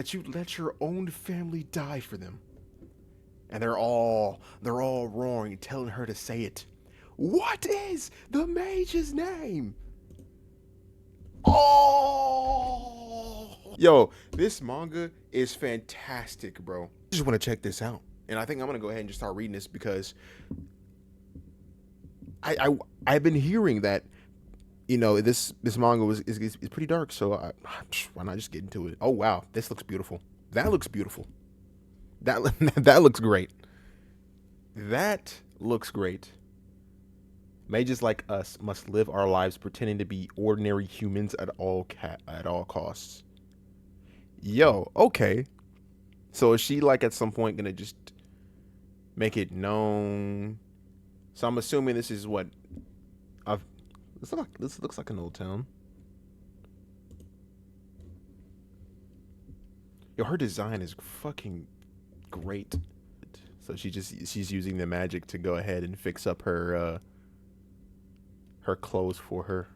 that you let your own family die for them. And they're all roaring, telling her to say it. What is the mage's name? Oh, yo, this manga is fantastic, bro. I just want to check this out, and I think I'm gonna go ahead and just start reading this because I've been hearing that this manga is pretty dark. So why not just get into it? Oh wow, this looks beautiful. That looks beautiful. That that looks great. That looks great. Mages like us must live our lives pretending to be ordinary humans at all costs. Yo, okay. So is she like at some point gonna just make it known? So I'm assuming this is what I've. This looks like an old town. Yo, her design is fucking great. So she's using the magic to go ahead and fix up her clothes for her.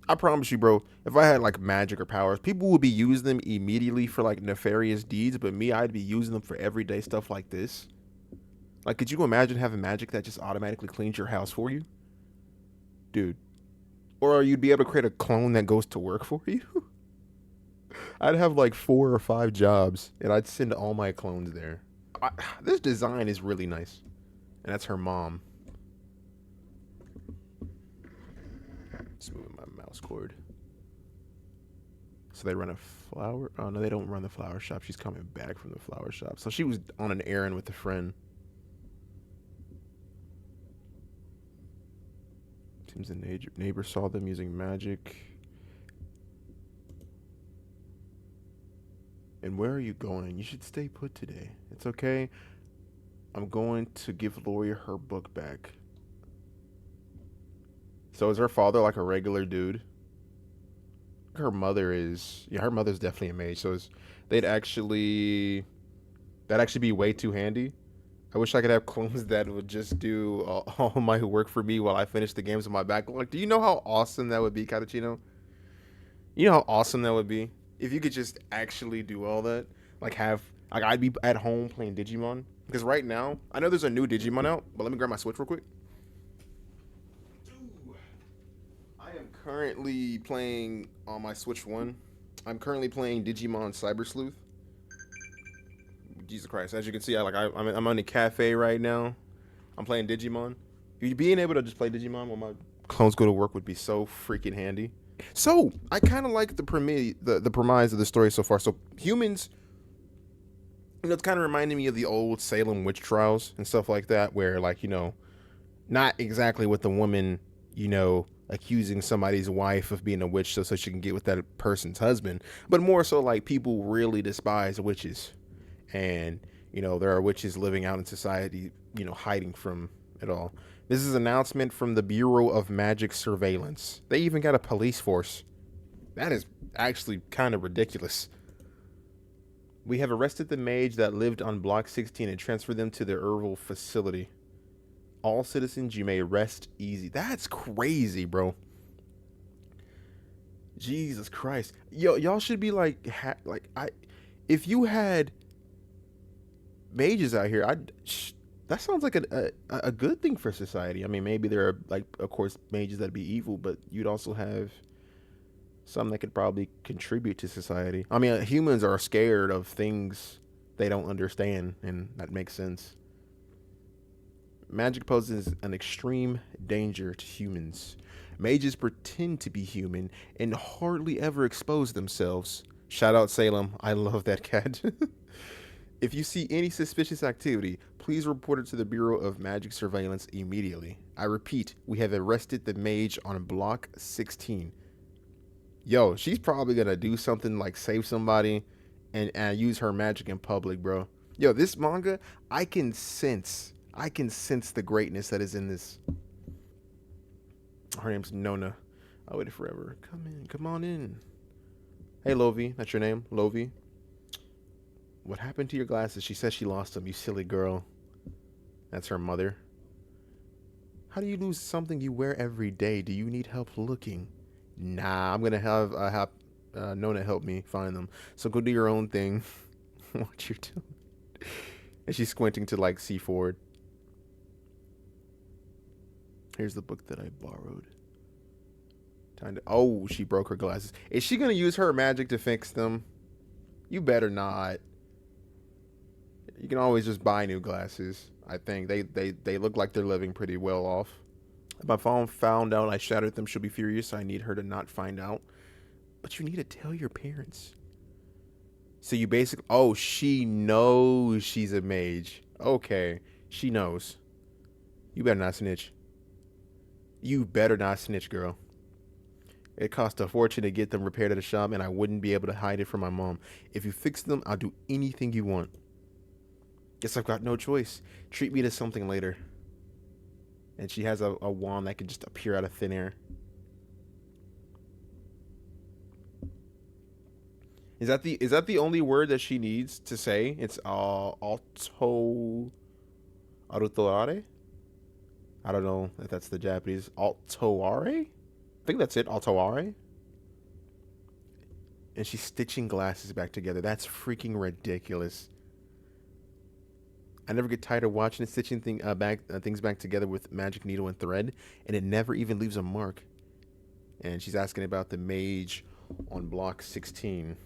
I promise you, bro, if I had like magic or powers, people would be using them immediately for like nefarious deeds, but me, I'd be using them for everyday stuff like this. Like, could you imagine having magic that just automatically cleans your house for you? Dude. Or you'd be able to create a clone that goes to work for you? I'd have like 4 or 5 jobs, and I'd send all my clones there. This design is really nice. And that's her mom. Just moving my mouse cord. So they run a flower. Oh no, they don't run the flower shop. She's coming back from the flower shop. So she was on an errand with a friend. Seems the neighbor saw them using magic. And where are you going? You should stay put today. It's okay. I'm going to give Lori her book back. So is her father like a regular dude? Her mother is. Yeah, her mother's definitely a mage. So they'd actually that'd actually be way too handy. I wish I could have clones that would just do all my work for me while I finish the games on my backlog. Do you know how awesome that would be, Catachino? You know how awesome that would be if you could just actually do all that. Like I'd be at home playing Digimon because right now I know there's a new Digimon out, but let me grab my Switch real quick. I am currently playing on my Switch One. I'm currently playing Digimon Cyber Sleuth. Jesus Christ! As you can see, I'm on the cafe right now. I'm playing Digimon. Being able to just play Digimon while my clones go to work would be so freaking handy. So I kind of like the premise of the story so far. So humans, it's kind of reminding me of the old Salem witch trials and stuff like that, where like not exactly with the woman, accusing somebody's wife of being a witch so she can get with that person's husband, but more so like people really despise witches, and there are witches living out in society, hiding from it all. This is an announcement from the Bureau of Magic Surveillance. They even got a police force. That is actually kind of ridiculous. We have arrested the mage that lived on Block 16 and transferred them to the Ervil facility. All citizens, you may rest easy. That's crazy, bro. Jesus Christ. Y'all should be like, if you had mages out here, that sounds like a good thing for society. I mean, maybe there are like, of course, mages that'd be evil, but you'd also have some that could probably contribute to society. I mean, humans are scared of things they don't understand, and that makes sense. Magic poses an extreme danger to humans. Mages pretend to be human and hardly ever expose themselves. Shout out Salem. I love that cat. If you see any suspicious activity, please report it to the Bureau of Magic Surveillance immediately. I repeat, we have arrested the mage on Block 16. Yo, she's probably gonna do something like save somebody and use her magic in public, bro. Yo, this manga, I can sense the greatness that is in this. Her name's Nona. I waited forever. Come on in. Hey, Lovi, that's your name, Lovi. What happened to your glasses? She says she lost them, you silly girl. That's her mother. How do you lose something you wear every day? Do you need help looking? Nah, I'm gonna have Nona helped me find them. So go do your own thing. What you're doing. And she's squinting to like see forward. Here's the book that I borrowed. Time to. Oh, she broke her glasses. Is she gonna use her magic to fix them? You better not. You can always just buy new glasses. I think they look like they're living pretty well off. If my phone found out I shattered them, she'll be furious. I need her to not find out. But you need to tell your parents. So you basically, oh, she knows she's a mage. Okay, she knows. You better not snitch. You better not snitch, girl. It cost a fortune to get them repaired at a shop, and I wouldn't be able to hide it from my mom. If you fix them, I'll do anything you want. Guess I've got no choice. Treat me to something later. And she has a wand that can just appear out of thin air. Is that the only word that she needs to say? It's autoare. I don't know if that's the Japanese altoare. I think that's it, altoare. And she's stitching glasses back together. That's freaking ridiculous. I never get tired of watching and stitching things back together with magic needle and thread, and it never even leaves a mark. And she's asking about the mage on block 16.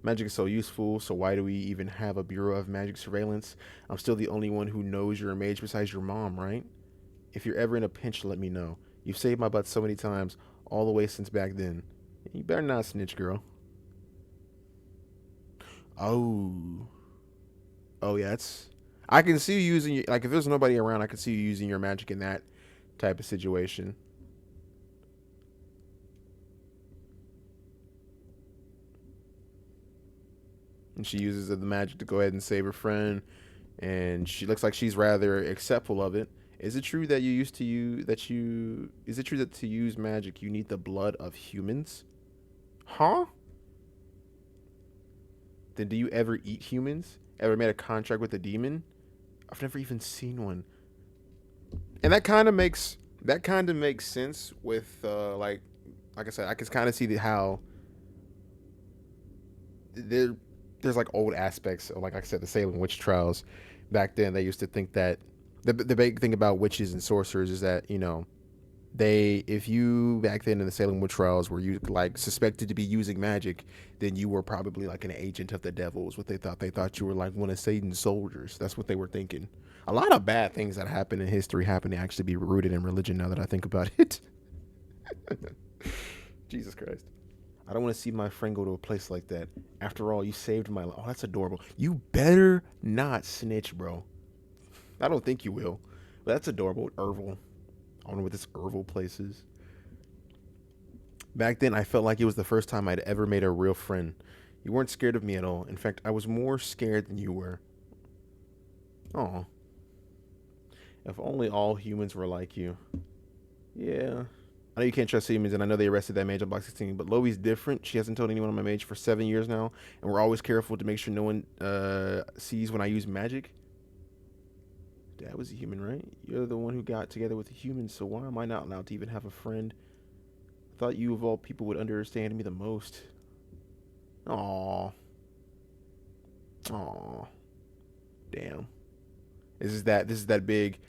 Magic is so useful, so why do we even have a Bureau of Magic Surveillance? I'm still the only one who knows you're a mage besides your mom, right? If you're ever in a pinch, let me know. You've saved my butt so many times, all the way since back then. You better not snitch, girl. Oh. Oh, yeah, I can see you using, like, if there's nobody around, I can see you using your magic in that type of situation. And she uses the magic to go ahead and save her friend, and she looks like she's rather acceptful of it. Is it true that is it true that to use magic you need the blood of humans? Huh? Then do you ever eat humans? Ever made a contract with a demon? I've never even seen one. And that kind of makes sense with like I said, I can kind of see how there's like old aspects of, like I said, the Salem witch trials. Back then they used to think that the big thing about witches and sorcerers is that, if you back then in the Salem witch trials were you like suspected to be using magic, then you were probably like an agent of the devil is what they thought. They thought you were like one of Satan's soldiers. That's what they were thinking. A lot of bad things that happen in history happen to actually be rooted in religion, now that I think about it. Jesus Christ. I don't want to see my friend go to a place like that. After all, you saved my life. Oh, that's adorable. You better not snitch, bro. I don't think you will. But that's adorable. Ervil. I don't know what this Ervil place is. Back then, I felt like it was the first time I'd ever made a real friend. You weren't scared of me at all. In fact, I was more scared than you were. Oh. If only all humans were like you. Yeah. I know you can't trust humans, and I know they arrested that mage on block 16, but Loey's different. She hasn't told anyone on my mage for 7 years now, and we're always careful to make sure no one sees when I use magic. Dad was a human, right? You're the one who got together with a human, so why am I not allowed to even have a friend? I thought you of all people would understand me the most. Aww. Aww. Damn. This is that big,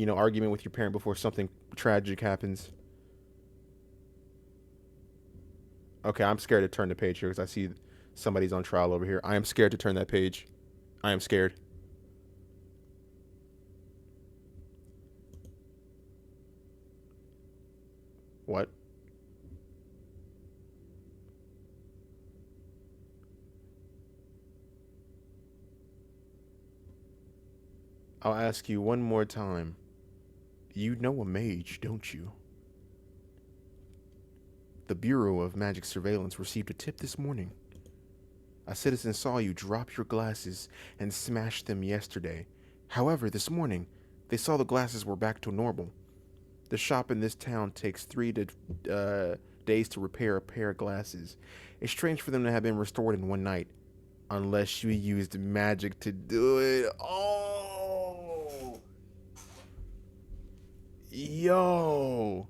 argument with your parent before something tragic happens. Okay, I'm scared to turn the page here because I see somebody's on trial over here. I am scared to turn that page. I am scared. What? I'll ask you one more time. You know a mage, don't you? The Bureau of Magic Surveillance received a tip this morning. A citizen saw you drop your glasses and smash them yesterday. However, this morning, they saw the glasses were back to normal. The shop in this town takes 3 days to repair a pair of glasses. It's strange for them to have been restored in one night. Unless you used magic to do it. Oh! Yo!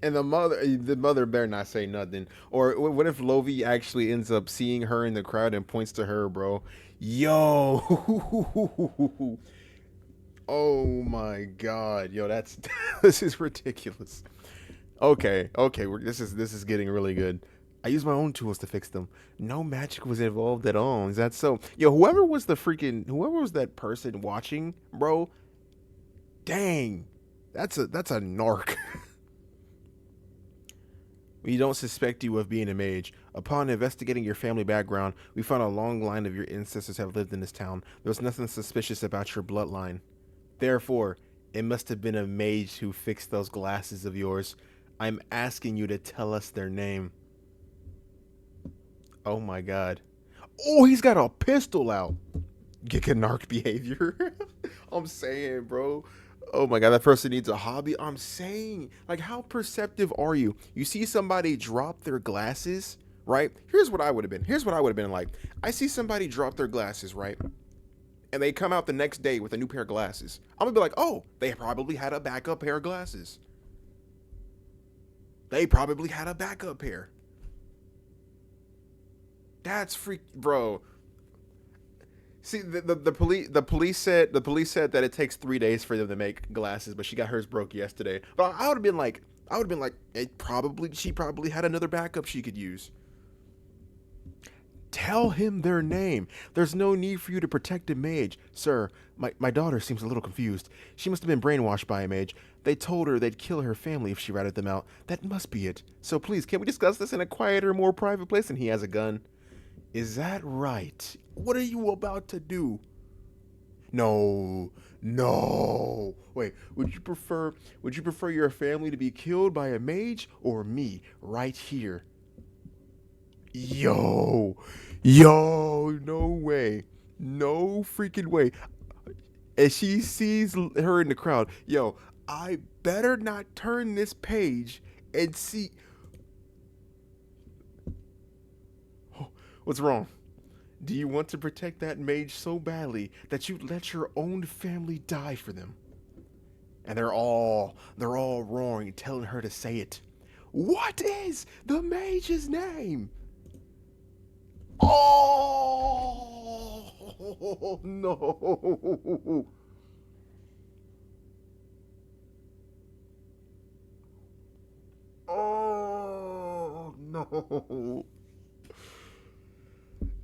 And the mother better not say nothing. Or what if Lovey actually ends up seeing her in the crowd and points to her, bro? Yo, oh my god, yo, that's this is ridiculous. Okay, this is getting really good. I use my own tools to fix them. No magic was involved at all. Is that so? Yo, whoever was that person watching, bro? Dang, that's a narc. We don't suspect you of being a mage. Upon investigating your family background, we found a long line of your ancestors have lived in this town. There was nothing suspicious about your bloodline. Therefore, it must have been a mage who fixed those glasses of yours. I'm asking you to tell us their name. Oh my god. Oh, he's got a pistol out. Giganarch behavior. I'm saying, bro. Oh my god, that person needs a hobby. I'm saying, like, how perceptive are you? You see somebody drop their glasses, right? Here's what I would have been. Here's what I would have been like. I see somebody drop their glasses, right? And they come out the next day with a new pair of glasses. I'm gonna be like, oh, they probably had a backup pair of glasses. They probably had a backup pair. That's bro. See, the police said that it takes 3 days for them to make glasses, but she got hers broke yesterday. But I would have been like, she probably had another backup she could use. Tell him their name. There's no need for you to protect a mage. Sir, my daughter seems a little confused. She must have been brainwashed by a mage. They told her they'd kill her family if she ratted them out. That must be it. So please, can we discuss this in a quieter, more private place? And he has a gun. Is that right? What are you about to do? No. No. Wait, would you prefer your family to be killed by a mage or me right here? Yo. Yo, no way. No freaking way. As she sees her in the crowd, yo, I better not turn this page and see. Oh, what's wrong? Do you want to protect that mage so badly that you'd let your own family die for them? And they're all roaring, telling her to say it. What is the mage's name? Oh no! Oh no!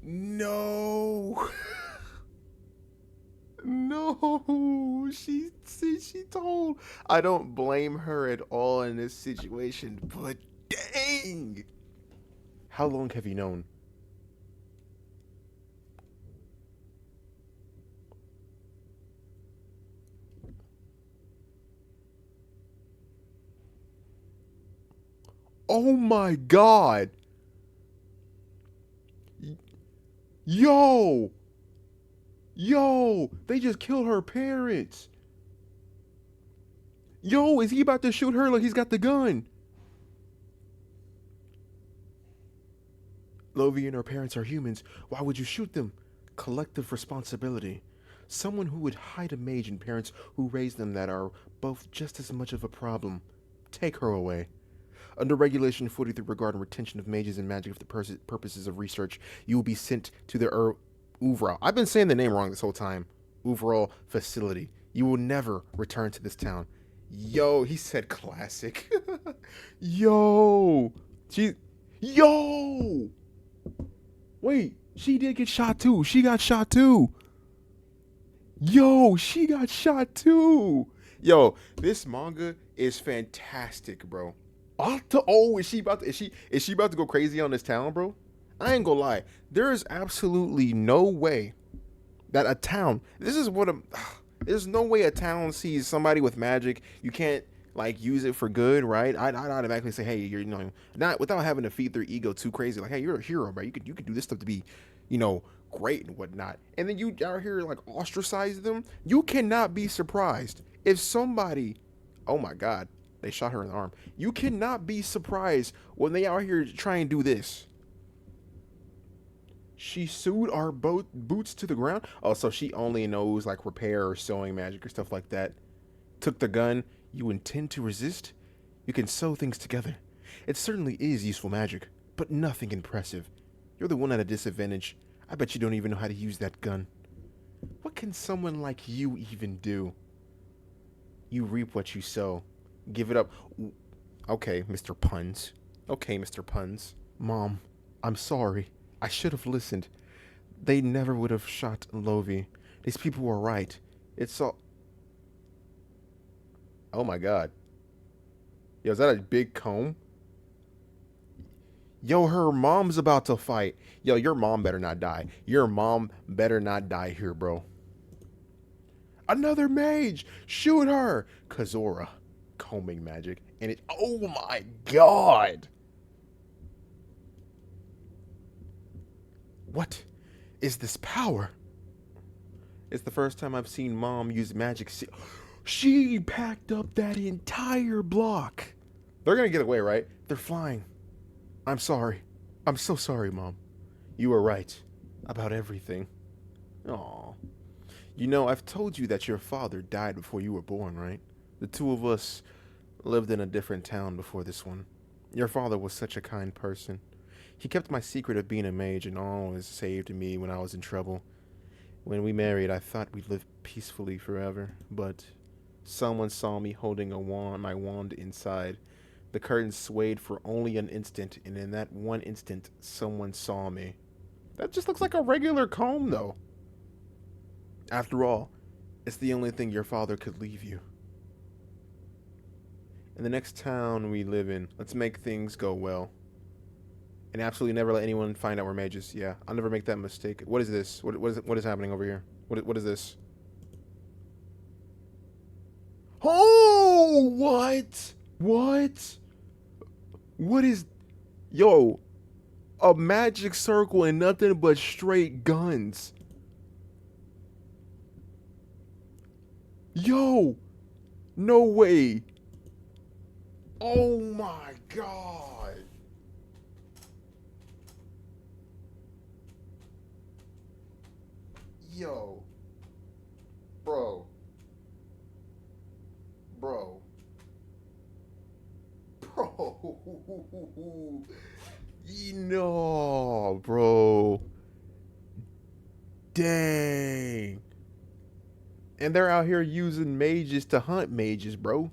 No! No! She told. I don't blame her at all in this situation, but dang! How long have you known? Oh my god! Yo! Yo! They just killed her parents! Yo, is he about to shoot her like he's got the gun? Lovey and her parents are humans. Why would you shoot them? Collective responsibility. Someone who would hide a mage and parents who raised them that are both just as much of a problem. Take her away. Under Regulation 43 regarding retention of mages and magic for the purposes of research, you will be sent to the overall. I've been saying the name wrong this whole time. Overall facility. You will never return to this town. Yo, he said classic. Yo, yo. Wait, she did get shot too. She got shot too. Yo, she got shot too. Yo, this manga is fantastic, bro. Oh, is she about to go crazy on this town, bro? I ain't gonna lie. There is absolutely no way that a town. This is what a. There's no way a town sees somebody with magic. You can't like use it for good, right? I'd automatically say, hey, you're not without having to feed their ego too crazy. Like, hey, you're a hero, bro. You could do this stuff to be, great and whatnot. And then you out here like ostracize them. You cannot be surprised if somebody. Oh my God, they shot her in the arm. You cannot be surprised when they out here try and do this. She sewed our boots to the ground. Oh, so she only knows like repair or sewing magic or stuff like that. Took the gun. You intend to resist? You can sew things together. It certainly is useful magic, but nothing impressive. You're the one at a disadvantage. I bet you don't even know how to use that gun. What can someone like you even do? You reap what you sow. Give it up. Okay, Mr. Puns. Okay, Mr. Puns. Mom, I'm sorry. I should have listened. They never would have shot Lovie. These people were right. It's all... Oh my god. Yo, is that a big comb? Yo, her mom's about to fight. Yo, your mom better not die. Your mom better not die here, bro. Another mage! Shoot her! Kazora. Combing magic. And it... Oh my god! What is this power? It's the first time I've seen Mom use magic. She packed up that entire block. They're gonna get away, right? They're flying. I'm sorry. I'm so sorry, Mom. You were right about everything. Aw. You know, I've told you that your father died before you were born, right? The two of us lived in a different town before this one. Your father was such a kind person. He kept my secret of being a mage and always saved me when I was in trouble. When we married, I thought we'd live peacefully forever, but someone saw me holding my wand inside. The curtain swayed for only an instant, and in that one instant, someone saw me. That just looks like a regular comb, though. After all, it's the only thing your father could leave you. In the next town we live in, let's make things go well. And absolutely never let anyone find out we're mages. Yeah, I'll never make that mistake. What is this? What is happening over here? What is this? Oh, what? What? What is... Yo, a magic circle and nothing but straight guns. Yo, no way. Oh my god. Yo. Bro. Bro. No, bro. Dang. And they're out here using mages to hunt mages, bro.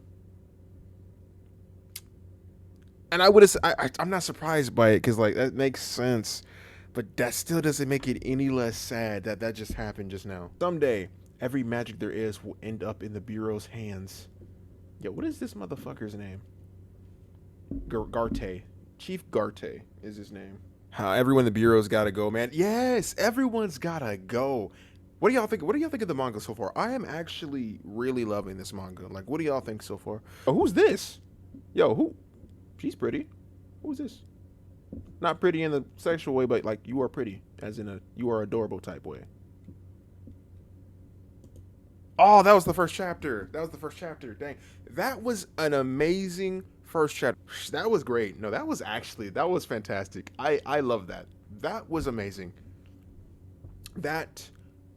And I'm not surprised by it, because, like, that makes sense. But that still doesn't make it any less sad that that just happened just now. Someday, every magic there is will end up in the Bureau's hands. Yo, what is this motherfucker's name? Garte. Chief Garte is his name. How everyone in the Bureau's gotta go, man. Yes, everyone's gotta go. What do y'all think? What do y'all think of the manga so far? I am actually really loving this manga. Like, what do y'all think so far? Oh, who's this? Yo, who? She's pretty. Who's this? Not pretty in the sexual way, but like, you are pretty, as in a you are adorable type way. Oh, that was the first chapter. That was the first chapter. Dang, that was an amazing first chapter. That was great. No, that was fantastic. I love that. That was amazing. That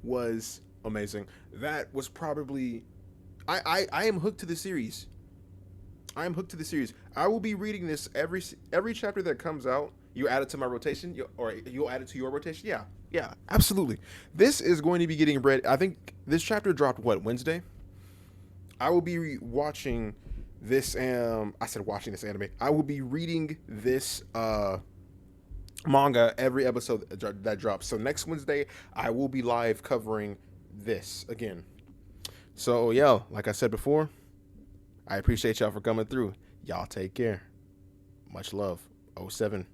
was amazing. That was probably... I am hooked to the series. I am hooked to the series. I will be reading this every chapter that comes out. You add it to my rotation, or you'll add it to your rotation. Yeah, absolutely. This is going to be getting read. I think this chapter dropped what, Wednesday? I will be watching this. I said watching this anime. I will be reading this manga every episode that drops. So next Wednesday, I will be live covering this again. So yeah, like I said before, I appreciate y'all for coming through. Y'all take care. Much love. 07.